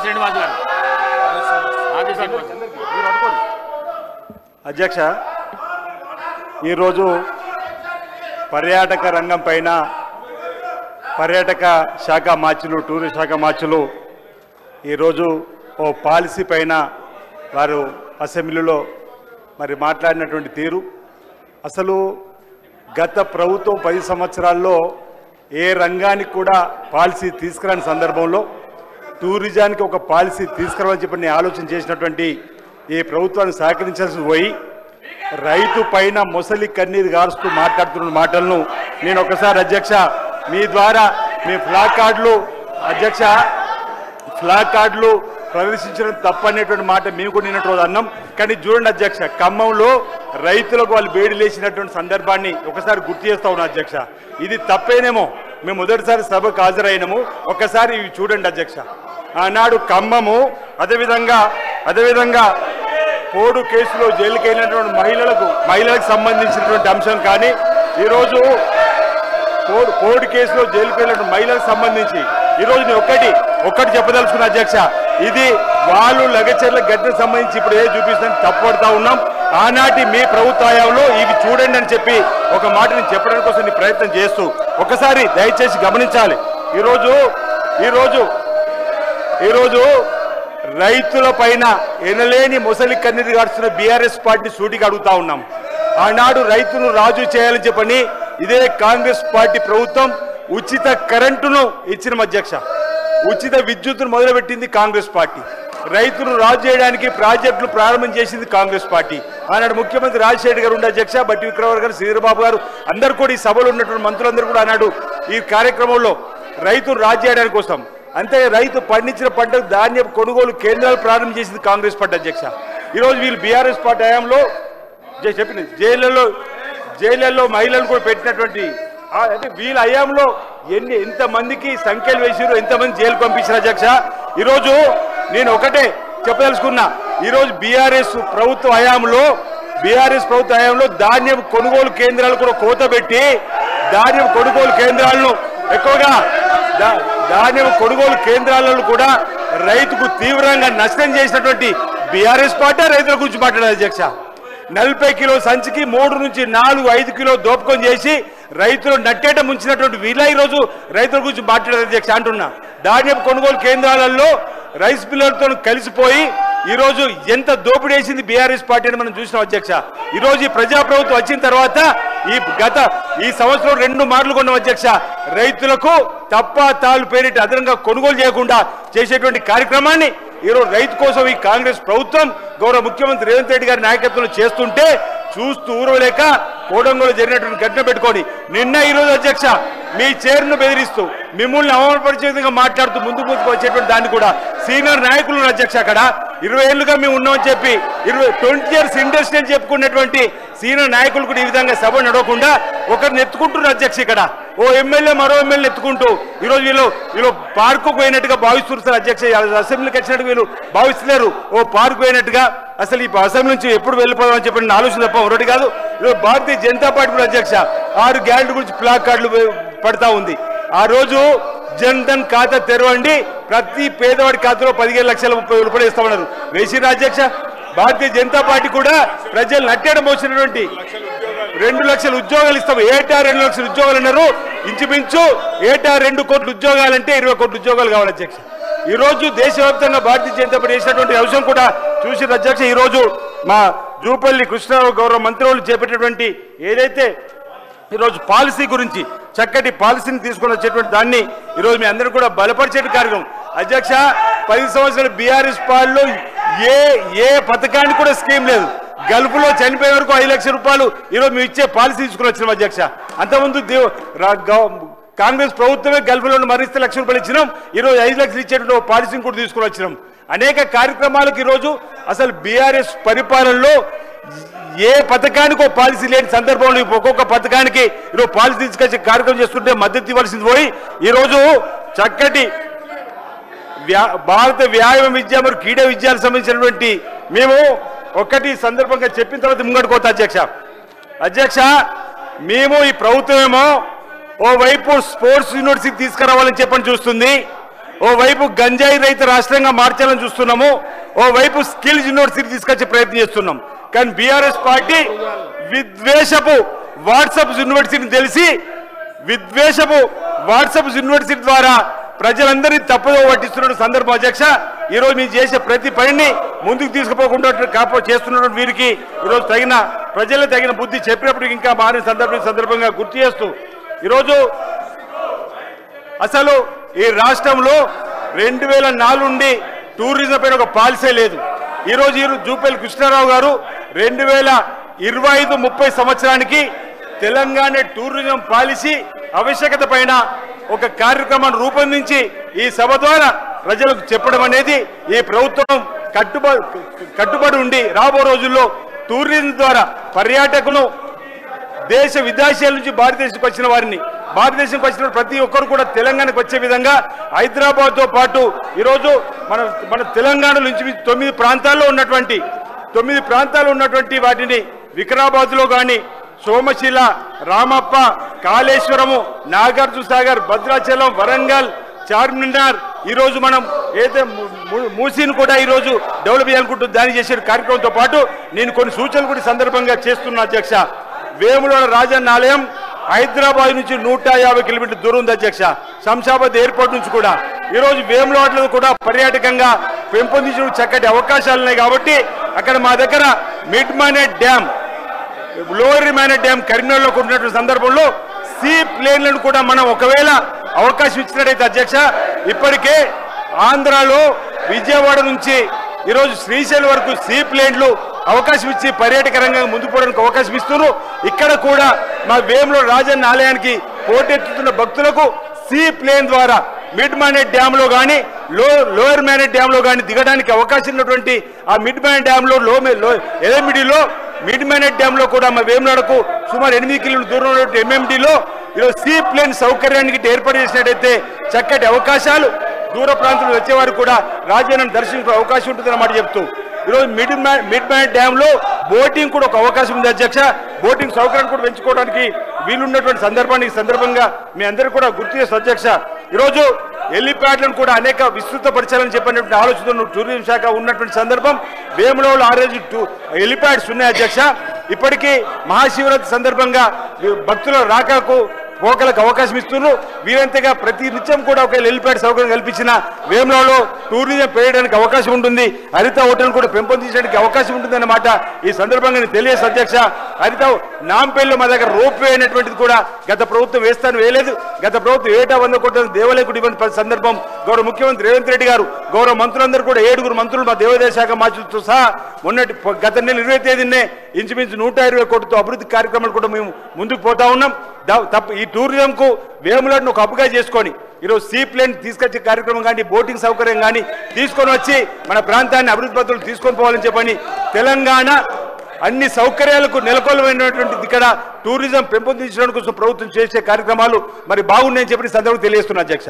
శ్రీనివాస్ గారు. అధ్యక్ష, ఈరోజు పర్యాటక రంగం పైన పర్యాటక శాఖ మార్చులు, టూరిస్ట్ శాఖ మార్చులు ఈరోజు ఓ పాలసీ పైన వారు అసెంబ్లీలో మరి మాట్లాడినటువంటి తీరు, అసలు గత ప్రభుత్వం 10 సంవత్సరాల్లో ఏ రంగానికి కూడా పాలసీ తీసుకురాని సందర్భంలో టూరిజానికి ఒక పాలసీ తీసుకురావాలని చెప్పి నేను ఆలోచన చేసినటువంటి ఈ ప్రభుత్వాన్ని సహకరించాల్సి పోయి రైతు పైన మొసలి కన్నీరు గారుస్తూ మాట్లాడుతున్న మాటలను నేను ఒకసారి అధ్యక్ష మీ ద్వారా మీ ఫ్లాగ్ కార్డులు అధ్యక్ష ఫ్లాగ్ కార్డులు ప్రదర్శించడం తప్పనేటువంటి మాట మేము కూడా నిన్నటి రోజు అన్నాం. కానీ చూడండి అధ్యక్ష, ఖమ్మంలో రైతులకు వాళ్ళు వేడి లేచినటువంటి సందర్భాన్ని ఒకసారి గుర్తు చేస్తా ఉన్నాం అధ్యక్ష. ఇది తప్పేనేమో, మేము మొదటిసారి సభకు హాజరైనము, ఒక్కసారి ఇవి చూడండి అధ్యక్ష. ఆనాడు ఖమ్మము, అదేవిధంగా పోడు కేసులో జైలుకి వెళ్ళినటువంటి మహిళలకు సంబంధించినటువంటి అంశం కానీ ఈరోజు పోడు కేసులో జైలుకి వెళ్ళినటువంటి మహిళలకు సంబంధించి ఈరోజు నేను ఒక్కటి చెప్పదలుచుకున్న అధ్యక్ష, ఇది వాళ్ళు లగచర్ల గద్దెకు సంబంధించి ఇప్పుడు ఏ చూపిస్తాను తప్పడుతూ ఉన్నాం. ఆనాటి మీ ప్రభుత్వ హయాంలో ఇవి చూడండి అని చెప్పి ఒక మాట నేను చెప్పడానికి కోసం నీ ప్రయత్నం చేస్తూ ఒకసారి దయచేసి గమనించాలి. ఈరోజు రైతుల పైన ఎనలేని మొసలి కన్నీరు గారుస్తున్న బీఆర్ఎస్ పార్టీ సూటిగా అడుగుతా ఉన్నాం. ఆనాడు రైతును రాజు చేయాలని చెప్పని ఇదే కాంగ్రెస్ పార్టీ ప్రభుత్వం ఉచిత కరెంటును ఇచ్చిన అధ్యక్ష, ఉచిత విద్యుత్తును మొదలుపెట్టింది కాంగ్రెస్ పార్టీ, రైతును రాజు చేయడానికి ప్రాజెక్టులు ప్రారంభం చేసింది కాంగ్రెస్ పార్టీ. ఆనాడు ముఖ్యమంత్రి రాజశేఖర్ గారు ఉండే అధ్యక్ష, బట్టి విక్రమార్క గారు, శ్రీధరబాబు గారు అందరూ కూడా ఈ సభలో ఉన్నటువంటి మంత్రులందరూ కూడా ఆనాడు ఈ కార్యక్రమంలో రైతును రాజు చేయడానికి కోసం, అంతే రైతు పండించిన పంటకు ధాన్యం కొనుగోలు కేంద్రాలు ప్రారంభం చేసింది కాంగ్రెస్ పార్టీ అధ్యక్ష. ఈరోజు వీళ్ళు బీఆర్ఎస్ పార్టీ హయాంలో చెప్పిన జైళ్లలో మహిళలు కూడా పెట్టినటువంటి అంటే వీళ్ళ హయాంలో ఎంతమందికి సంఖ్యలు వేసారు, ఎంతమంది జైలు పంపించారు అధ్యక్ష. ఈరోజు నేను ఒకటే చెప్పదలుచుకున్నా, ఈరోజు బీఆర్ఎస్ ప్రభుత్వ హయాంలో ధాన్యం కొనుగోలు కేంద్రాలు కూడా కోత పెట్టి ధాన్యం కొనుగోలు కేంద్రాలను ఎక్కువగా ధాన్యం కొనుగోలు కేంద్రాలను కూడా రైతుకు తీవ్రంగా నష్టం చేసినటువంటి బీఆర్ఎస్ పార్టీ రైతుల గురించి మాట్లాడారు అధ్యక్ష. 40 కిలో సంచికి 3 నుంచి 4, 5 కిలో దోపకం చేసి రైతులు నట్టేట ముంచినటువంటి వీళ్ళ ఈరోజు రైతుల గురించి మాట్లాడారు అధ్యక్ష అంటున్నా. ధాన్యం కొనుగోలు కేంద్రాలలో రైస్ మిల్లర్లతో కలిసిపోయి ఈరోజు ఎంత దోపిడీ వేసింది బీఆర్ఎస్ పార్టీ అని మనం చూసినాం అధ్యక్ష. ఈరోజు ఈ ప్రజాప్రభుత్వం వచ్చిన తర్వాత ఈ సంవత్సరం 2 మార్లు కొన్నాం అధ్యక్ష. రైతులకు తప్ప తాళ్ళు పేరిట అదనంగా కొనుగోలు చేయకుండా చేసేటువంటి కార్యక్రమాన్ని ఈరోజు రైతు కోసం ఈ కాంగ్రెస్ ప్రభుత్వం గౌరవ ముఖ్యమంత్రి రేవంత్ రెడ్డి గారి నాయకత్వంలో చేస్తుంటే చూస్తూ ఊరవలేక కోడంగోలు జరిగినటువంటి ఘటన పెట్టుకొని నిన్న ఈరోజు అధ్యక్ష మీ చైర్ను బెదిరిస్తూ మిమ్మల్ని అవమానపరిచే విధంగా మాట్లాడుతూ ముందుకు వచ్చేటువంటి దాన్ని కూడా సీనియర్ నాయకులు అధ్యక్ష అక్కడ 20 ఏళ్లుగా మేము ఉన్నామని చెప్పి 20 years ఇండస్ట్రీ అని చెప్పుకున్నటువంటి సీనియర్ నాయకులు కూడా ఈ విధంగా సభ నడవకుండా ఒకరిని ఎత్తుకుంటున్నారు అధ్యక్ష. ఇక్కడ ఓ ఎమ్మెల్యే మరో ఎమ్మెల్యే ఎత్తుకుంటూ ఈరోజు వీళ్ళు పార్కు పోయినట్టుగా భావిస్తున్నారు అధ్యక్ష. అసెంబ్లీకి వచ్చినట్టు వీళ్ళు భావిస్తలేరు, ఓ పార్కు పోయినట్టుగా. అసలు ఈ అసెంబ్లీ నుంచి ఎప్పుడు వెళ్ళిపోదామని చెప్పిన ఆలోచన తప్ప ఒకటి కాదు. ఈరోజు భారతీయ జనతా పార్టీ కూడా అధ్యక్ష 6 గ్యారెంటీ గురించి ప్లాక్ కార్డులు పడతా ఉంది. ఆ రోజు జన్ధన్ ఖాతా తెరవండి, ప్రతి పేదవాడి ఖాతాలో 15 లక్షల రూపాయలు ఇస్తామన్నారు, వేసిన అధ్యక్ష. భారతీయ జనతా పార్టీ కూడా ప్రజలు నట్టేయడం వచ్చినటువంటి 2 లక్షల ఉద్యోగాలు ఇస్తాము, ఏటా 2 లక్షల ఉద్యోగాలు అన్నారు. ఇంచుమించు ఏటా 2 కోట్ల ఉద్యోగాలంటే 20 కోట్ల ఉద్యోగాలు కావాలి అధ్యక్ష. ఈ రోజు దేశవ్యాప్తంగా భారతీయ జనతా పార్టీ చేసినటువంటి అంశం కూడా చూసిన అధ్యక్ష. ఈ రోజు మా జూపల్లి కృష్ణారావు గౌరవ మంత్రులు చేపట్టినటువంటి ఏదైతే ఈరోజు పాలసీ గురించి చక్కటి పాలసీని తీసుకొని వచ్చేటువంటి దాన్ని ఈరోజు మీ అందరూ కూడా బలపరిచే కార్యక్రమం అధ్యక్ష. 10 సంవత్సరాల బీఆర్ఎస్ పాలనలో ఏ పథకానికి కూడా స్కీమ్ లేదు. గల్ఫ్లో చనిపోయే వరకు 5 లక్షల రూపాయలు ఈరోజు మేము ఇచ్చే పాలసీ తీసుకుని వచ్చినాం అధ్యక్ష. అంతకుముందు కాంగ్రెస్ ప్రభుత్వమే గల్ఫ్లో మరిస్తే 1 లక్ష రూపాయలు ఇచ్చినాం, ఈరోజు 5 లక్షలు ఇచ్చేటువంటి పాలసీని కూడా తీసుకుని వచ్చినాం. అనేక కార్యక్రమాలకు ఈరోజు అసలు బీఆర్ఎస్ పరిపాలనలో ఏ పథకానికి ఒక పాలసీ లేని సందర్భంలో ఒక్కొక్క పథకానికి ఈరోజు పాలసీ తీసుకొచ్చే కార్యక్రమం చేస్తుంటే మద్దతు ఇవ్వాల్సింది పోయి ఈరోజు చక్కటి భారత వ్యాయామ విద్య మరియు క్రీడా విద్యకు సంబంధించినటువంటి మేము ఒకటి సందర్భంగా చెప్పిన తర్వాత ముంగడుకోతా అధ్యక్ష. మేము ఈ ప్రభుత్వం ఏమో ఓవైపు స్పోర్ట్స్ యూనివర్సిటీ తీసుకురావాలని చెప్పని చూస్తుంది, ఓవైపు గంజాయి రహిత రాష్ట్రంగా మార్చాలని చూస్తున్నాము, ఓవైపు స్కిల్స్ యూనివర్సిటీ తీసుకొచ్చే ప్రయత్నం చేస్తున్నాం. కానీ బీఆర్ఎస్ పార్టీ విద్వేషపు వాట్సాప్ యూనివర్సిటీని తెలిసి విద్వేషపు వాట్సాప్ యూనివర్సిటీ ద్వారా ప్రజలందరినీ తప్పుదో పట్టిస్తున్న సందర్భం అధ్యక్ష. ఈరోజు మీరు చేసే ప్రతి పనిని ముందుకు తీసుకుపోకుండా చేస్తున్నటువంటి వీరికి ఈరోజు ప్రజలకు తగిన బుద్ధి చెప్పినప్పటికీ ఇంకా మారిన సందర్భంగా గుర్తు చేస్తూ ఈరోజు అసలు ఈ రాష్ట్రంలో 2004 నుండి టూరిజం పైన ఒక పాలసీ లేదు. ఈరోజు జూపల్లి కృష్ణారావు గారు 2025-30 సంవత్సరానికి తెలంగాణ టూరిజం పాలసీ ఆవశ్యకత పైన ఒక కార్యక్రమాన్ని రూపొందించి ఈ సభ ద్వారా ప్రజలకు చెప్పడం అనేది ఈ ప్రభుత్వం కట్టుబడి ఉండి రాబో రోజుల్లో టూరిజం ద్వారా పర్యాటకులు దేశ విదేశాల నుంచి భారతదేశంకి వచ్చిన వారిని భారతదేశంకి వచ్చిన ప్రతి ఒక్కరు కూడా తెలంగాణకు వచ్చే విధంగా హైదరాబాద్తో పాటు ఈరోజు మన తెలంగాణ నుంచి 9 ప్రాంతాల్లో ఉన్నటువంటి వాటిని వికారాబాద్లో కానీ సోమశిల, రామప్ప, కాళేశ్వరము, నాగార్జున సాగర్, భద్రాచలం, వరంగల్, చార్మినార్ ఈరోజు మనం ఏదైతే మూసీని కూడా ఈరోజు డెవలప్ చేయాలనుకుంటూ దాని చేసే కార్యక్రమంతో పాటు నేను కొన్ని సూచనలు కూడా సందర్భంగా చేస్తున్నా అధ్యక్ష. వేములవాడ రాజన్న ఆలయం హైదరాబాద్ నుంచి 150 కిలోమీటర్ల దూరం ఉంది అధ్యక్ష. శంషాబాద్ ఎయిర్పోర్ట్ నుంచి కూడా ఈరోజు వేములవాడలో కూడా పర్యాటకంగా పెంపొందించిన చక్కటి అవకాశాలు ఉన్నాయి. కాబట్టి అక్కడ మా దగ్గర mid Manair dam, lower Manair dam కరీంనగర్లో ఉన్నటువంటి సందర్భంలో సీ ప్లేన్లను కూడా మనం ఒకవేళ అవకాశం ఇచ్చినట్టయితే అధ్యక్ష, ఇప్పటికే ఆంధ్రాలో విజయవాడ నుంచి ఈరోజు శ్రీశైలం వరకు సీ ప్లేన్లు అవకాశం ఇచ్చి పర్యాటక రంగంగా ముందుకు పోవడానికి అవకాశం ఇస్తున్నారు. ఇక్కడ కూడా మా వేములవాడ రాజన్న ఆలయానికి పోటెత్తుతున్న భక్తులకు సీ ప్లేన్ ద్వారా మిడ్ మానేట్ డ్యామ్లో కానీ లోయర్ మానేట్ డ్యామ్లో కానీ దిగడానికి అవకాశం ఉన్నటువంటి ఆ మిడ్ మానేట్ డ్యామ్లో ఎల్ఎండిలో మిడ్ మానేట్ డ్యామ్లో కూడా మా వేములవాడకు సుమారు 8 కిలోమీటర్ల దూరంలో ఉన్నటువంటి ఎంఎండిలో ఈరోజు సీ ప్లేన్ సౌకర్యానికి ఏర్పాటు చేసినట్టయితే చక్కటి అవకాశాలు దూర ప్రాంతంలో వచ్చేవారు కూడా రాజన్నను దర్శించే అవకాశం ఉంటుందన్నమాట చెప్తూ ఈరోజు మిడ్ మానేట్ డ్యామ్లో బోటింగ్ కూడా ఒక అవకాశం ఉంది అధ్యక్ష. బోటింగ్ సౌకర్యాన్ని కూడా పెంచుకోవడానికి వీలున్నటువంటి సందర్భంగా మీ అందరూ కూడా గుర్తు చేస్తూ అధ్యక్ష, ఈరోజు హెలిప్యాడ్లను కూడా అనేక విస్తృతపరచాలని చెప్పినటువంటి ఆలోచనలు టూరిజం శాఖ ఉన్నటువంటి సందర్భం. వేములవాడలో 6 హెలిప్యాడ్స్ ఉన్నాయి అధ్యక్ష. ఇప్పటికీ మహాశివరాత్రి సందర్భంగా భక్తుల రాకకు పోకలకు అవకాశం ఇస్తున్నారు. వీరంతగా ప్రతి నిత్యం కూడా ఒక హెలిప్యాడ్ సౌకర్యం కల్పించిన వేములవాడలో టూరిజం పెరగడానికి అవకాశం ఉంటుంది. హరిత హోటల్ కూడా పెంపొందించడానికి అవకాశం ఉంటుంది అన్నమాట ఈ సందర్భంగా నేను తెలియజేసి అధ్యక్ష. హరిత నాంపల్లిలో మా దగ్గర రోప్ వే అనేటువంటిది కూడా గత ప్రభుత్వం వేయలేదు. గత ప్రభుత్వం 100 కోట్ల దేవాలయకు ఇవ్వని సందర్భం గౌరవ ముఖ్యమంత్రి రేవంత్ రెడ్డి గారు, గౌరవ మంత్రులందరూ కూడా 7 మంత్రులు మా దేవాదాయ శాఖ మంత్రులతో సహా గత నెల 20వ తేదీనే ఇంచుమించు 120 కోట్లతో అభివృద్ధి కార్యక్రమాలు కూడా మేము ముందుకు పోతా ఉన్నాం. ఈ టూరిజంకు వేములవాడను ఒక హబ్గా చేసుకొని ఈరోజు సీ ప్లేన్ తీసుకొచ్చే కార్యక్రమం కానీ బోటింగ్ సౌకర్యం కానీ తీసుకొని వచ్చి మన ప్రాంతాన్ని అభివృద్ధి పద్ధతులు తీసుకొని పోవాలని చెప్పని తెలంగాణ అన్ని సౌకర్యాలకు నెలకొల్పైనటువంటి ఇక్కడ టూరిజం పెంపొందించడానికి కోసం ప్రభుత్వం చేసే కార్యక్రమాలు మరి బాగున్నాయని చెప్పి సందర్భంగా తెలియజేస్తున్నా అధ్యక్ష.